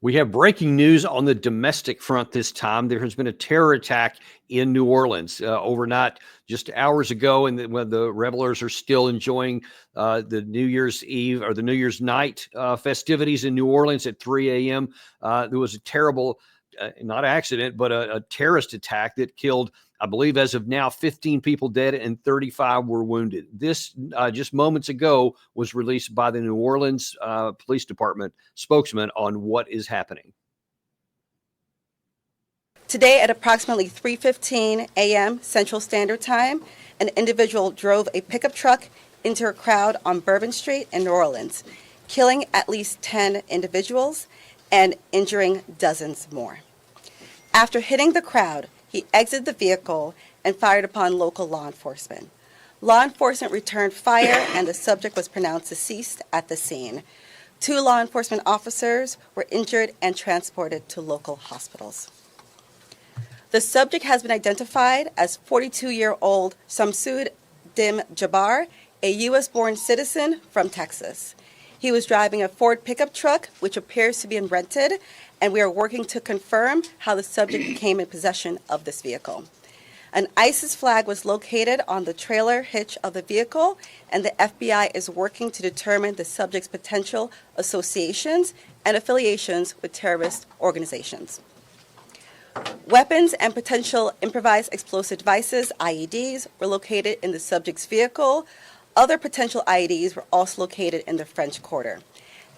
We have breaking news on the domestic front this time. There has been a terror attack in New Orleans overnight, just hours ago, and when the revelers are still enjoying the New Year's Eve or the New Year's night festivities in New Orleans at 3 a.m. There was a terrible, not accident, but a terrorist attack that killed, I believe, as of now, 15 people dead and 35 were wounded. This just moments ago was released by the New Orleans Police Department spokesman on what is happening. Today at approximately 3:15 a.m. Central Standard Time, an individual drove a pickup truck into a crowd on Bourbon Street in New Orleans, killing at least 10 individuals and injuring dozens more. After hitting the crowd, he exited the vehicle and fired upon local law enforcement. Law enforcement returned fire and the subject was pronounced deceased at the scene. 2 law enforcement officers were injured and transported to local hospitals. The subject has been identified as 42-year-old Samsud Dim Jabbar, a U.S.-born citizen from Texas. He was driving a Ford pickup truck, which appears to be rented, and we are working to confirm how the subject came in possession of this vehicle. An ISIS flag was located on the trailer hitch of the vehicle, and the FBI is working to determine the subject's potential associations and affiliations with terrorist organizations. Weapons and potential improvised explosive devices, IEDs, were located in the subject's vehicle. Other potential IEDs were also located in the French Quarter.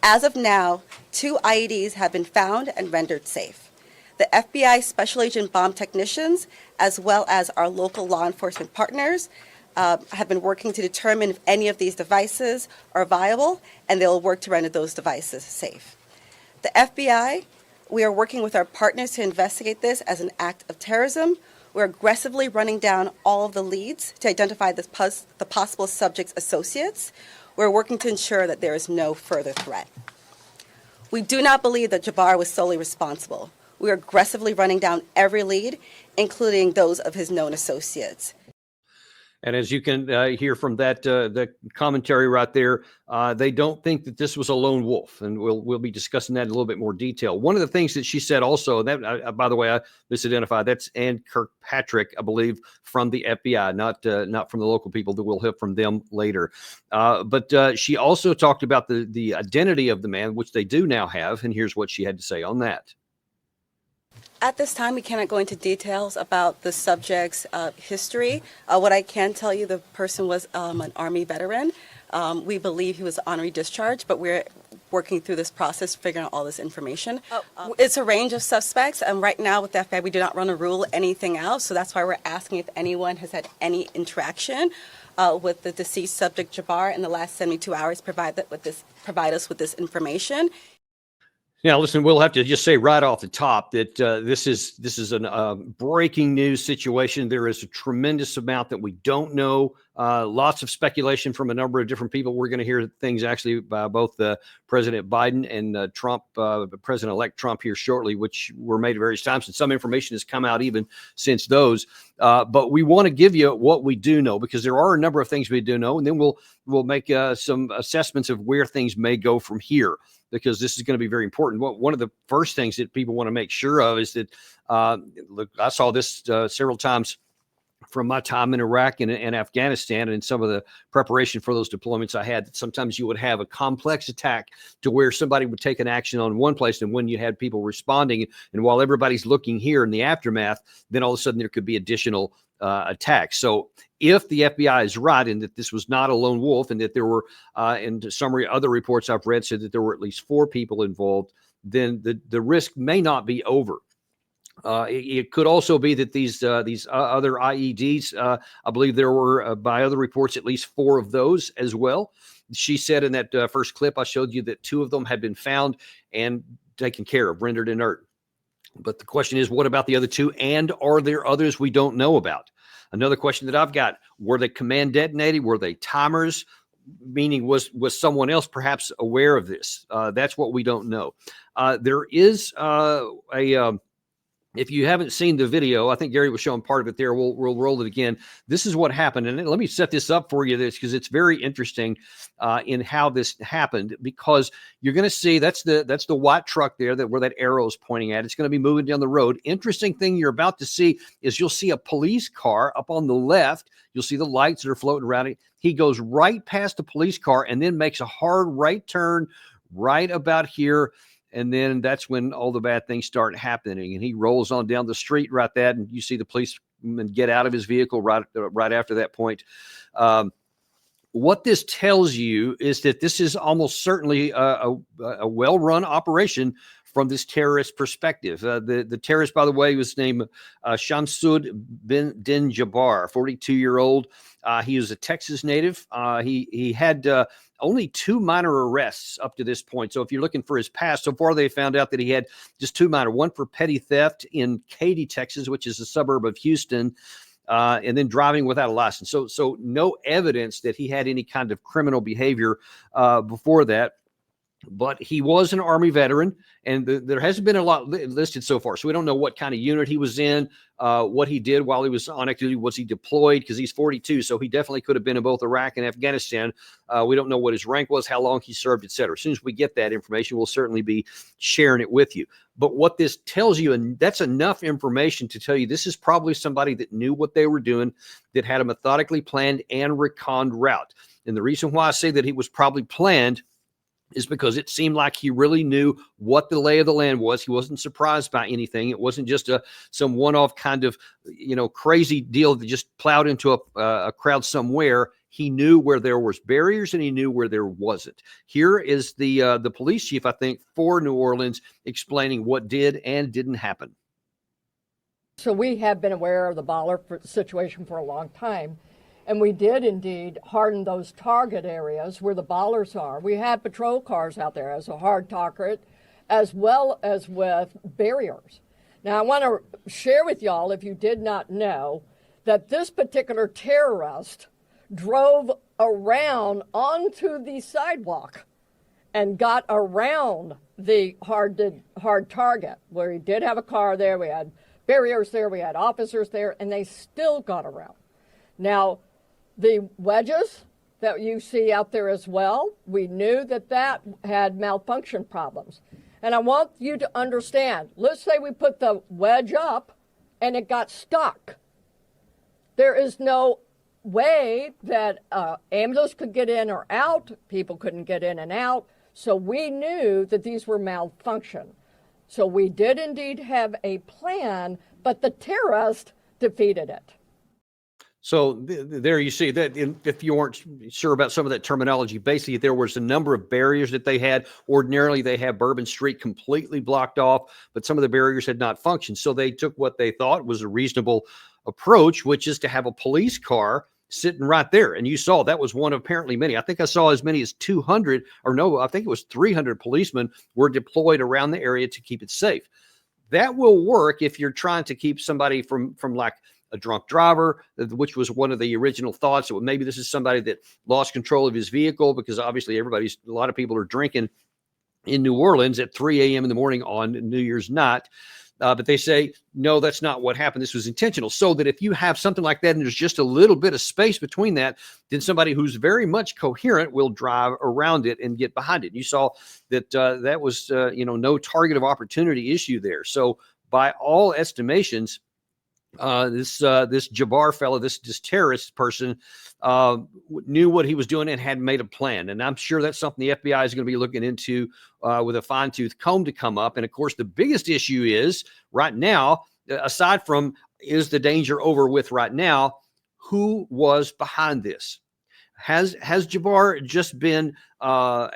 As of now, 2 IEDs have been found and rendered safe. The FBI Special Agent bomb technicians, as well as our local law enforcement partners, have been working to determine if any of these devices are viable, and they will work to render those devices safe. The FBI, we are working with our partners to investigate this as an act of terrorism. We're aggressively running down all of the leads to identify the possible subject's associates. We're working to ensure that there is no further threat. We do not believe that Jabbar was solely responsible. We are aggressively running down every lead, including those of his known associates. And as you can hear from that, the commentary right there, they don't think that this was a lone wolf, and we'll be discussing that in a little bit more detail. One of the things that she said also, that by the way, I misidentified. That's Ann Kirkpatrick, I believe, from the FBI, not from the local people. That we'll hear from them later. But she also talked about the identity of the man, which they do now have, and here's what she had to say on that. At this time, we cannot go into details about the subject's history. What I can tell you, the person was an Army veteran. We believe he was honorary discharged, but we're working through this process, figuring out all this information. It's a range of suspects, and right now with the FBI, we do not want to rule anything out, so that's why we're asking if anyone has had any interaction with the deceased subject, Jabbar, in the last 72 hours, provide us with this information. Now, listen, we'll have to just say right off the top that this is a breaking news situation. There is a tremendous amount that we don't know. Lots of speculation from a number of different people. We're going to hear things actually by both President Biden and Trump, President-elect Trump here shortly, which were made at various times. And some information has come out even since those. But we want to give you what we do know, because there are a number of things we do know. And then we'll make some assessments of where things may go from here, because this is going to be very important. One of the first things that people want to make sure of is that, look, I saw this several times from my time in Iraq and Afghanistan, and some of the preparation for those deployments I had, that sometimes you would have a complex attack to where somebody would take an action on one place, and when you had people responding, and while everybody's looking here in the aftermath, then all of a sudden there could be additional attacks. So if the FBI is right in that this was not a lone wolf, and that there were, in summary, other reports I've read said that there were at least 4 people involved, then the risk may not be over. It could also be that these other IEDs, I believe there were, by other reports, at least 4 of those as well. She said in that first clip I showed you that 2 of them had been found and taken care of, rendered inert. But the question is, what about the other 2? And are there others we don't know about? Another question that I've got, were they command detonated? Were they timers? Meaning, was someone else perhaps aware of this? That's what we don't know. There is If you haven't seen the video, I think Gary was showing part of it there. We'll roll it again. This is what happened. And let me set this up for you because it's very interesting in how this happened, because you're going to see that's the white truck there where that arrow is pointing at. It's going to be moving down the road. Interesting thing you're about to see is you'll see a police car up on the left. You'll see the lights that are floating around it. He goes right past the police car and then makes a hard right turn right about here. And then that's when all the bad things start happening. And he rolls on down the street right there, and you see the policeman get out of his vehicle right after that point. What this tells you is that this is almost certainly a well-run operation from this terrorist perspective. The terrorist, by the way, was named Shamsud bin Din Jabbar, 42-year-old. He was a Texas native. He had only 2 minor arrests up to this point. So if you're looking for his past, so far they found out that he had just 2 minor, one for petty theft in Katy, Texas, which is a suburb of Houston, and then driving without a license. So no evidence that he had any kind of criminal behavior before that. But he was an Army veteran, and there hasn't been a lot listed so far. So we don't know what kind of unit he was in, what he did while he was on activity. Was he deployed? Because he's 42, so he definitely could have been in both Iraq and Afghanistan. We don't know what his rank was, how long he served, et cetera. As soon as we get that information, we'll certainly be sharing it with you. But what this tells you, and that's enough information to tell you this is probably somebody that knew what they were doing, that had a methodically planned and reconned route. And the reason why I say that he was probably planned is because it seemed like he really knew what the lay of the land was. He wasn't surprised by anything. It wasn't just some one-off kind of, crazy deal that just plowed into a crowd somewhere. He knew where there was barriers and he knew where there wasn't. Here is the police chief, I think, for New Orleans explaining what did and didn't happen. So we have been aware of the Baller situation for a long time. And we did indeed harden those target areas where the ballers are. We had patrol cars out there as a hard target, as well as with barriers. Now, I want to share with y'all, if you did not know, that this particular terrorist drove around onto the sidewalk and got around the hard target, where he did have a car there, we had barriers there, we had officers there, and they still got around. Now, the wedges that you see out there as well, we knew that had malfunction problems. And I want you to understand, let's say we put the wedge up and it got stuck. There is no way that ambulance could get in or out, people couldn't get in and out, so we knew that these were malfunction. So we did indeed have a plan, but the terrorist defeated it. So there you see that. If you weren't sure about some of that terminology, basically there was a number of barriers that they had. Ordinarily, they have Bourbon Street completely blocked off, but some of the barriers had not functioned. So they took what they thought was a reasonable approach, which is to have a police car sitting right there. And you saw that was one of apparently many. I think I saw as many as 200, or no, I think it was 300 policemen were deployed around the area to keep it safe. That will work if you're trying to keep somebody from like a drunk driver, which was one of the original thoughts. So maybe this is somebody that lost control of his vehicle, because obviously a lot of people are drinking in New Orleans at 3 a.m. in the morning on New Year's night. But they say, no, that's not what happened. This was intentional. So that if you have something like that and there's just a little bit of space between that, then somebody who's very much coherent will drive around it and get behind it. You saw that that was, no target of opportunity issue there. So by all estimations, this Jabbar fellow, this terrorist person, knew what he was doing and had made a plan. And I'm sure that's something the FBI is going to be looking into with a fine-tooth comb to come up. And of course, the biggest issue is right now, aside from is the danger over with right now, who was behind this? Has Jabbar just been a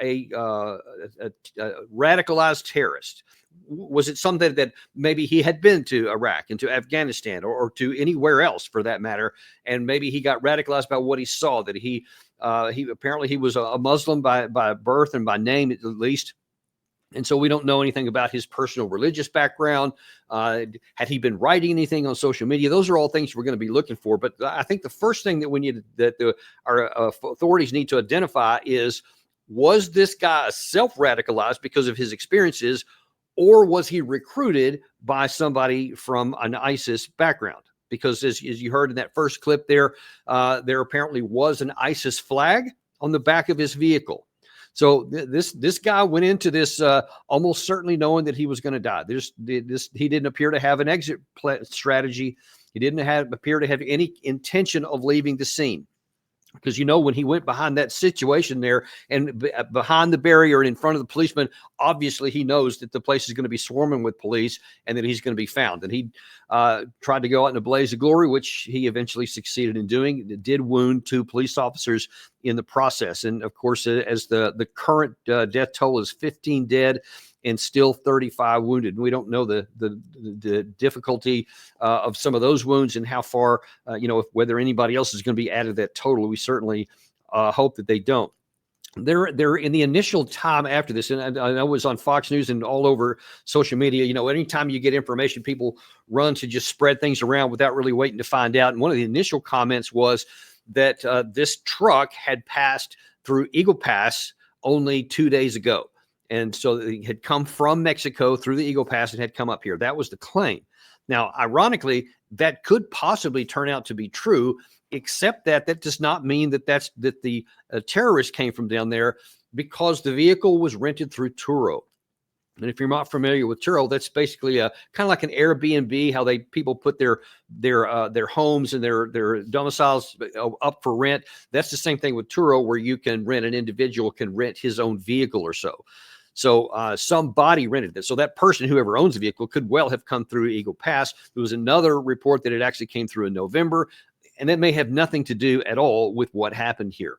radicalized terrorist? Was it something that maybe he had been to Iraq and to Afghanistan or to anywhere else for that matter, and maybe he got radicalized by what he saw, that he apparently he was a Muslim by birth and by name at least. And so we don't know anything about his personal religious background. Had he been writing anything on social media? Those are all things we're going to be looking for. But I think the first thing that we need, our authorities need to identify is, was this guy self-radicalized because of his experiences, or was he recruited by somebody from an ISIS background? Because as you heard in that first clip there apparently was an ISIS flag on the back of his vehicle. So this guy went into this almost certainly knowing that he was going to die. He didn't appear to have an exit strategy. He didn't appear to have any intention of leaving the scene. Because, when he went behind that situation there and behind the barrier and in front of the policeman, obviously he knows that the place is going to be swarming with police and that he's going to be found. And he tried to go out in a blaze of glory, which he eventually succeeded in doing. It did wound 2 police officers in the process. And of course, as the current death toll is 15 dead and still 35 wounded. We don't know the difficulty of some of those wounds and how far, whether anybody else is going to be added to that total. We certainly hope that they don't. They're in the initial time after this, and I know it was on Fox News and all over social media. Anytime you get information, people run to just spread things around without really waiting to find out. And one of the initial comments was that this truck had passed through Eagle Pass only 2 days ago. And so it had come from Mexico through the Eagle Pass and had come up here. That was the claim. Now, ironically, that could possibly turn out to be true, except that does not mean that the terrorists came from down there, because the vehicle was rented through Turo. And if you're not familiar with Turo, that's basically a kind of like an Airbnb, how people put their homes and their domiciles up for rent. That's the same thing with Turo, where you can rent, an individual can rent his own vehicle or so. So somebody rented it. So that person, whoever owns the vehicle, could well have come through Eagle Pass. There was another report that it actually came through in November, and that may have nothing to do at all with what happened here.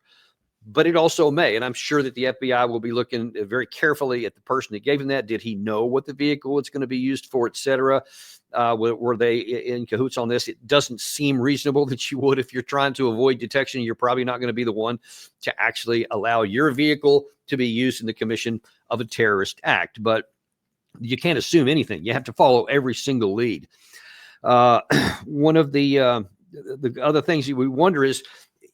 But it also may, and I'm sure that the FBI will be looking very carefully at the person that gave him that. Did he know what the vehicle was going to be used for, et cetera? Were they in cahoots on this? It doesn't seem reasonable that you would. If you're trying to avoid detection, you're probably not going to be the one to actually allow your vehicle to be used in the commission of a terrorist act. But you can't assume anything. You have to follow every single lead. One of the other things that we wonder is,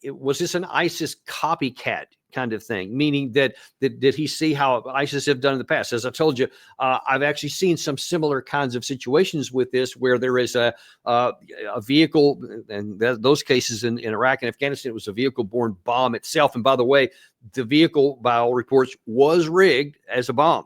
was this an ISIS copycat kind of thing? Meaning that did he see how ISIS have done in the past? As I told you, I've actually seen some similar kinds of situations with this, where there is a vehicle, and those cases in Iraq and Afghanistan, it was a vehicle-borne bomb itself. And by the way, the vehicle, by all reports, was rigged as a bomb.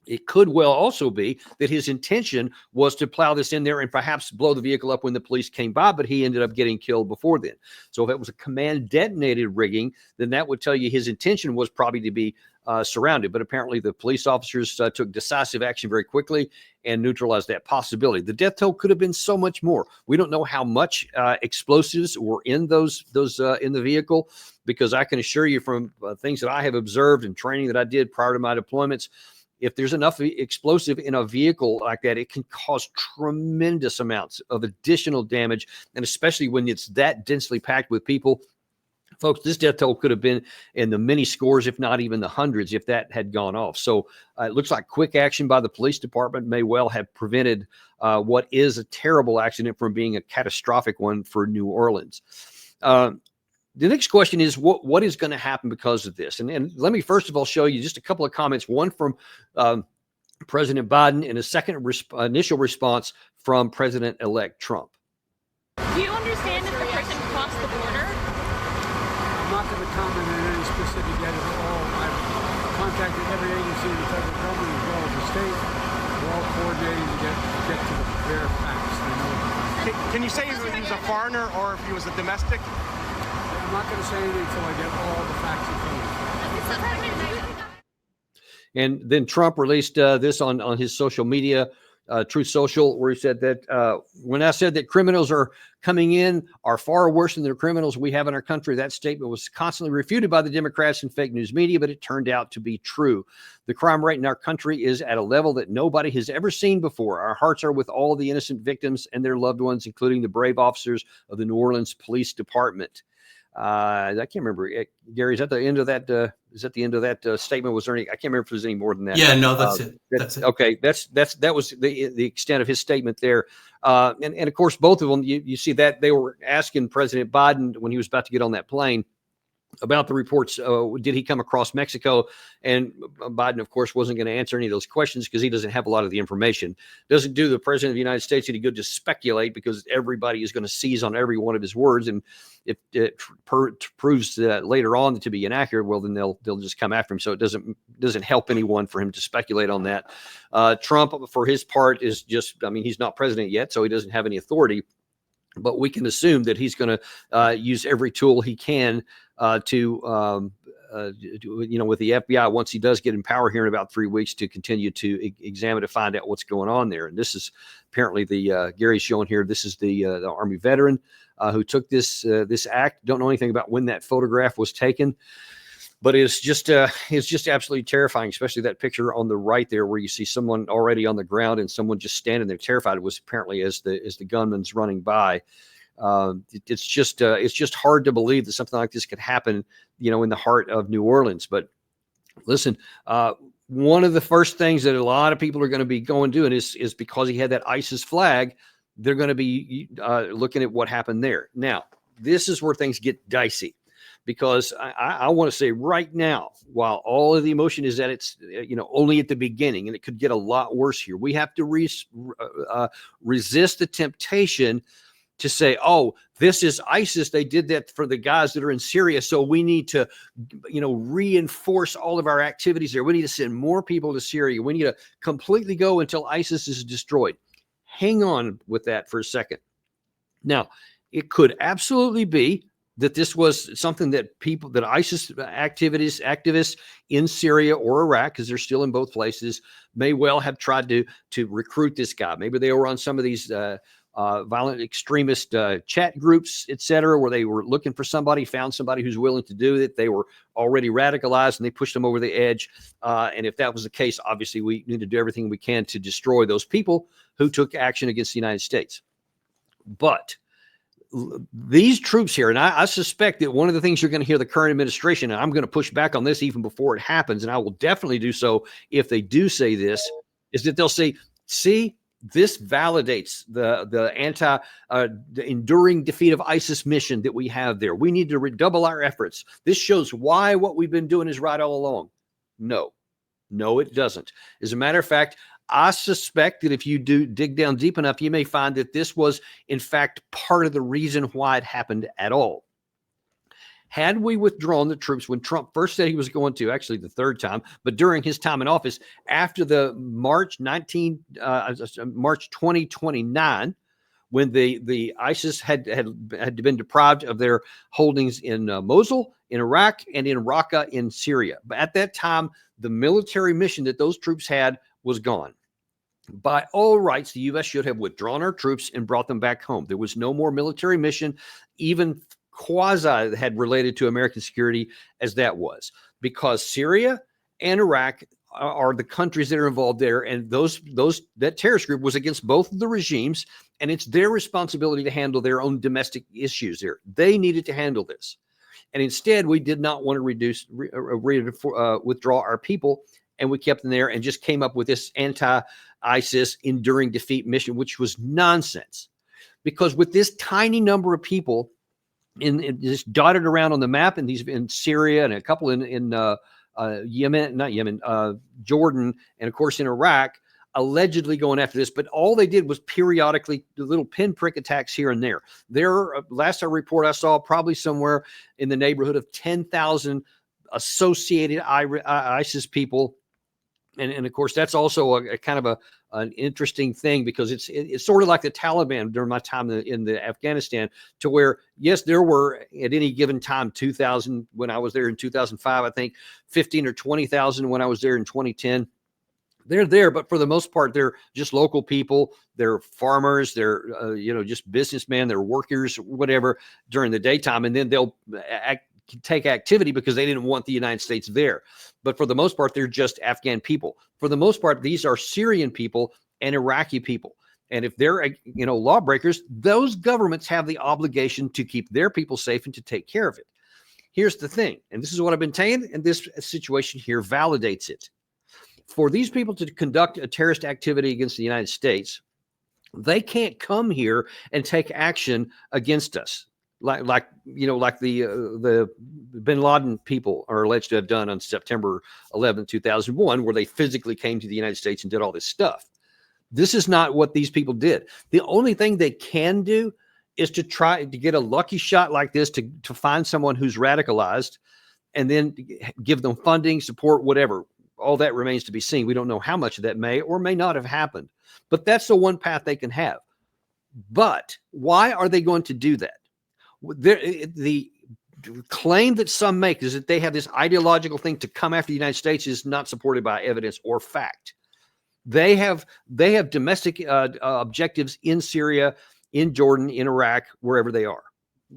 It could well also be that his intention was to plow this in there and perhaps blow the vehicle up when the police came by, but he ended up getting killed before then. So if it was a command detonated rigging, then that would tell you his intention was probably to be surrounded. But apparently the police officers took decisive action very quickly and neutralized that possibility. The death toll could have been so much more. We don't know how much explosives were in those in the vehicle, because I can assure you from things that I have observed and training that I did prior to my deployments, if there's enough explosive in a vehicle like that, it can cause tremendous amounts of additional damage. And especially when it's that densely packed with people, folks, this death toll could have been in the many scores, if not even the hundreds, if that had gone off. So it looks like quick action by the police department may well have prevented what is a terrible accident from being a catastrophic one for New Orleans. The next question is, what is going to happen because of this? And let me first of all show you just a couple of comments, one from President Biden and a second initial response from President-elect Trump. Do you understand if the person crossed the border? I'm not going to comment on any specific yet at all. I've contacted every agency in the federal government as well as the state. We're all coordinating to get to the bare facts. Can you say if he was a foreigner or if he was a domestic? I'm not going to say anything until I get all the facts in front of me. And then Trump released this on his social media, Truth Social, where he said that when I said that criminals are coming in are far worse than the criminals we have in our country, that statement was constantly refuted by the Democrats and fake news media, but it turned out to be true. The crime rate in our country is at a level that nobody has ever seen before. Our hearts are with all the innocent victims and their loved ones, including the brave officers of the New Orleans Police Department. I can't remember, Gary, is that the end of that? Is that the end of that statement? Was there any? I can't remember if there's any more than that. Yeah, no, that's it. That's it. Okay, that was the extent of his statement there. And of course, both of them, you see that they were asking President Biden when he was about to get on that plane, about the reports. Did he come across Mexico? And Biden, of course, wasn't going to answer any of those questions because he doesn't have a lot of the information. Doesn't do the president of the United States any good to speculate, because everybody is going to seize on every one of his words. And if it proves that later on to be inaccurate, well, then they'll just come after him. So it doesn't help anyone for him to speculate on that. Trump, for his part, is just, I mean, he's not president yet, so he doesn't have any authority. But we can assume that he's going to use every tool he can to with the FBI, once he does get in power here in about 3 weeks, to continue to examine, to find out what's going on there. And this is apparently Gary's showing here. This is the Army veteran who took this act. Don't know anything about when that photograph was taken, but it's just absolutely terrifying, especially that picture on the right there, where you see someone already on the ground and someone just standing there terrified. It was apparently as the gunman's running by. It's just hard to believe that something like this could happen, in the heart of New Orleans. But listen, one of the first things that a lot of people are going to be doing is because he had that ISIS flag, they're going to be looking at what happened there. Now, this is where things get dicey, because I want to say right now, while all of the emotion is at its, only at the beginning, and it could get a lot worse here, we have to resist the temptation to say, oh, this is ISIS. They did that for the guys that are in Syria, so we need to, reinforce all of our activities there. We need to send more people to Syria. We need to completely go until ISIS is destroyed. Hang on with that for a second. Now, it could absolutely be that this was something that ISIS activists in Syria or Iraq, because they're still in both places, may well have tried to recruit this guy. Maybe they were on some of these violent extremist chat groups, etc., where they were looking for somebody, found somebody who's willing to do it. They were already radicalized, and they pushed them over the edge. And if that was the case, obviously we need to do everything we can to destroy those people who took action against the United States. But these troops here, and I suspect that one of the things you're going to hear the current administration, and I'm going to push back on this even before it happens, and I will definitely do so if they do say this, is that they'll say, see, this validates the enduring defeat of ISIS mission that we have there. We need to redouble our efforts. This shows why what we've been doing is right all along. No, it doesn't. As a matter of fact, I suspect that if you do dig down deep enough, you may find that this was, in fact, part of the reason why it happened at all. Had we withdrawn the troops when Trump first said he was going to, actually the third time, but during his time in office, after the March 2029, when the ISIS had been deprived of their holdings in Mosul, in Iraq, and in Raqqa in Syria. But at that time, the military mission that those troops had was gone. By all rights, the U.S. should have withdrawn our troops and brought them back home. There was no more military mission, even quasi had related to American security as that was, because Syria and Iraq are the countries that are involved there, and that terrorist group was against both of the regimes, and it's their responsibility to handle their own domestic issues there. They needed to handle this, and instead we did not want to withdraw our people, and we kept them there and just came up with this anti-ISIS enduring defeat mission, which was nonsense, because with this tiny number of people in just dotted around on the map, and these in Syria and a couple in Jordan, and of course in Iraq, allegedly going after this, but all they did was periodically little pinprick attacks here and there. Last report I saw, probably somewhere in the neighborhood of 10,000 associated ISIS people. And of course, that's also a kind of an interesting thing, because it's sort of like the Taliban during my time in the Afghanistan, to where, yes, there were at any given time 2,000 when I was there in 2005, I think 15 or 20,000 when I was there in 2010. They're there, but for the most part, they're just local people. They're farmers. They're just businessmen. They're workers, whatever, during the daytime, and then they'll take activity because they didn't want the United States there. But for the most part, they're just Afghan people. For the most part, these are Syrian people and Iraqi people. And if they're, lawbreakers, those governments have the obligation to keep their people safe and to take care of it. Here's the thing, and this is what I've been saying, and this situation here validates it. For these people to conduct a terrorist activity against the United States, they can't come here and take action against us. like like the Bin Laden people are alleged to have done on September 11th, 2001, where they physically came to the United States and did all this stuff. This is not what these people did. The only thing they can do is to try to get a lucky shot like this to find someone who's radicalized and then give them funding, support, whatever. All that remains to be seen. We don't know how much of that may or may not have happened, but that's the one path they can have. But why are they going to do that? The claim that some make is that they have this ideological thing to come after the United States is not supported by evidence or fact. They have domestic objectives in Syria, in Jordan, in Iraq, wherever they are.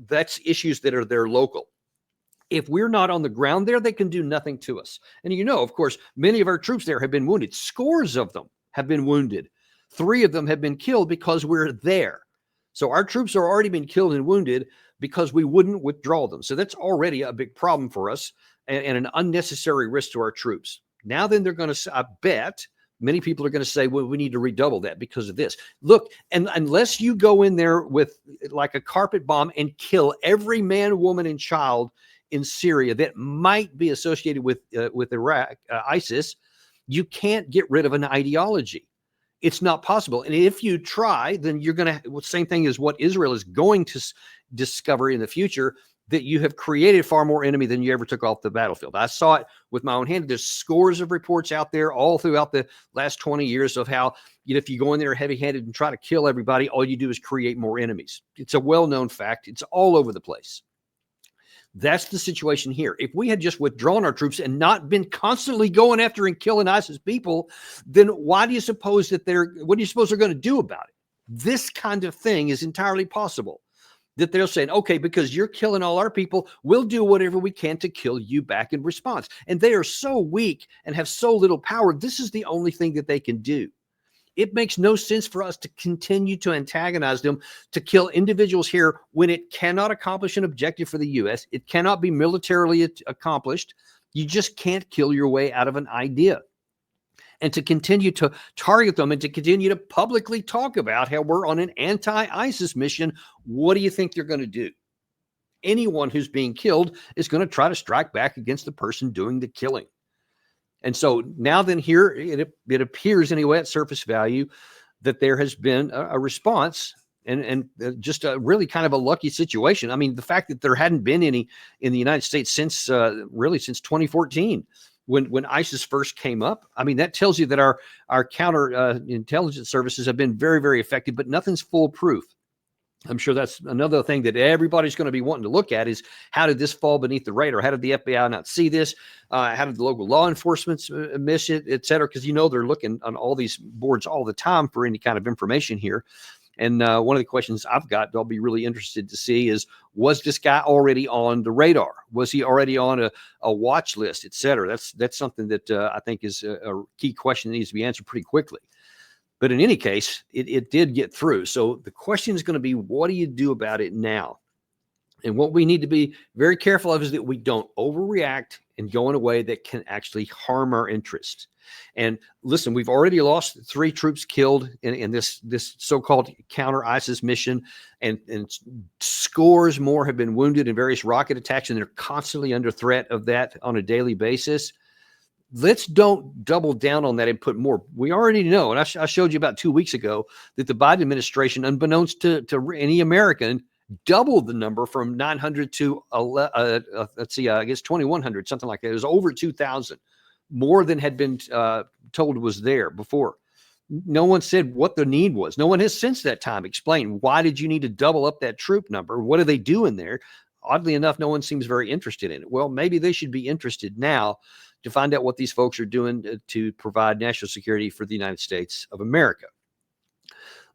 That's issues that are there local. If we're not on the ground there, they can do nothing to us. And of course, many of our troops there have been wounded. Scores of them have been wounded. 3 of them have been killed because we're there. So our troops are already been killed and wounded because we wouldn't withdraw them. So that's already a big problem for us and an unnecessary risk to our troops. Now then they're going to, I bet, many people are going to say, well, we need to redouble that because of this. Look, and unless you go in there with like a carpet bomb and kill every man, woman, and child in Syria that might be associated with Iraq, ISIS, you can't get rid of an ideology. It's not possible. And if you try, then you're going to, same thing as what Israel is going to discover in the future, that you have created far more enemy than you ever took off the battlefield. I saw it with my own hand. There's scores of reports out there all throughout the last 20 years of how, if you go in there heavy-handed and try to kill everybody, all you do is create more enemies. It's a well-known fact. It's all over the place. That's the situation here. If we had just withdrawn our troops and not been constantly going after and killing ISIS people, then what do you suppose they're going to do about it? This kind of thing is entirely possible. That they're saying, okay, because you're killing all our people, we'll do whatever we can to kill you back in response. And they are so weak and have so little power. This is the only thing that they can do. It makes no sense for us to continue to antagonize them, to kill individuals here when it cannot accomplish an objective for the U.S. It cannot be militarily accomplished. You just can't kill your way out of an idea. And to continue to target them and to continue to publicly talk about how we're on an anti-ISIS mission, what do you think they're going to do? Anyone who's being killed is going to try to strike back against the person doing the killing. And so now then here, it appears anyway at surface value that there has been a response and just a really kind of a lucky situation. I mean, the fact that there hadn't been any in the United States since 2014, when ISIS first came up. I mean, that tells you that our counter intelligence services have been very, very effective, but nothing's foolproof. I'm sure that's another thing that everybody's going to be wanting to look at is how did this fall beneath the radar? How did the FBI not see this? How did the local law enforcement miss it, et cetera? Because, they're looking on all these boards all the time for any kind of information here. And one of the questions I've got, I'll be really interested to see is, was this guy already on the radar? Was he already on a watch list, et cetera? That's something that I think is a key question that needs to be answered pretty quickly. But in any case, it did get through. So the question is going to be, what do you do about it now? And what we need to be very careful of is that we don't overreact and go in a way that can actually harm our interests. And listen, we've already lost 3 troops killed in this so-called counter-ISIS mission, and scores more have been wounded in various rocket attacks, and they're constantly under threat of that on a daily basis. Let's don't double down on that and put more. We already know, and I showed you about 2 weeks ago, that the Biden administration, unbeknownst to any American, doubled the number from 900 to, I guess 2,100, something like that. It was over 2,000, more than had been told was there before. No one said what the need was. No one has since that time explained, why did you need to double up that troop number? What are they doing there? Oddly enough, no one seems very interested in it. Well, maybe they should be interested now to find out what these folks are doing to provide national security for the United States of America.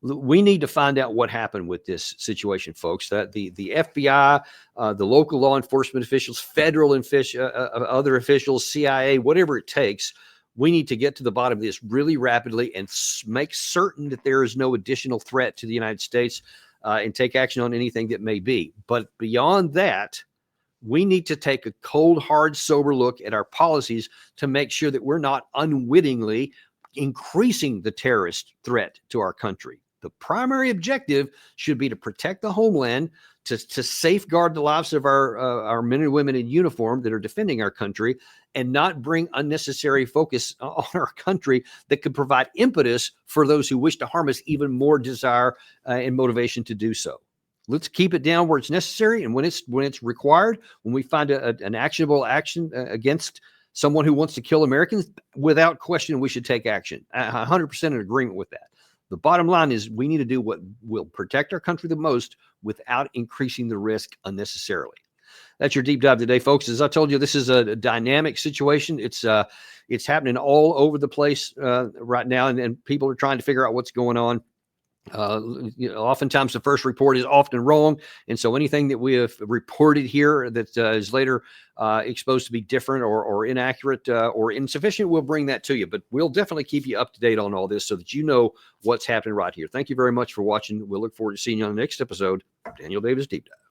We need to find out what happened with this situation, folks. That the FBI, the local law enforcement officials, federal other officials, CIA, whatever it takes, we need to get to the bottom of this really rapidly and make certain that there is no additional threat to the United States and take action on anything that may be. But beyond that, we need to take a cold, hard, sober look at our policies to make sure that we're not unwittingly increasing the terrorist threat to our country. The primary objective should be to protect the homeland, to safeguard the lives of our men and women in uniform that are defending our country, and not bring unnecessary focus on our country that could provide impetus for those who wish to harm us even more desire and motivation to do so. Let's keep it down where it's necessary, and when it's required, when we find an actionable action against someone who wants to kill Americans, without question, we should take action. 100% in agreement with that. The bottom line is we need to do what will protect our country the most without increasing the risk unnecessarily. That's your deep dive today, folks. As I told you, this is a dynamic situation. It's happening all over the place right now, and people are trying to figure out what's going on. Oftentimes the first report is often wrong, and so anything that we have reported here that is later exposed to be different or inaccurate or insufficient, we'll bring that to you. But we'll definitely keep you up to date on all this so that you know what's happening right here. Thank you very much for watching. We'll look forward to seeing you on the next episode of Daniel Davis Deep Dive.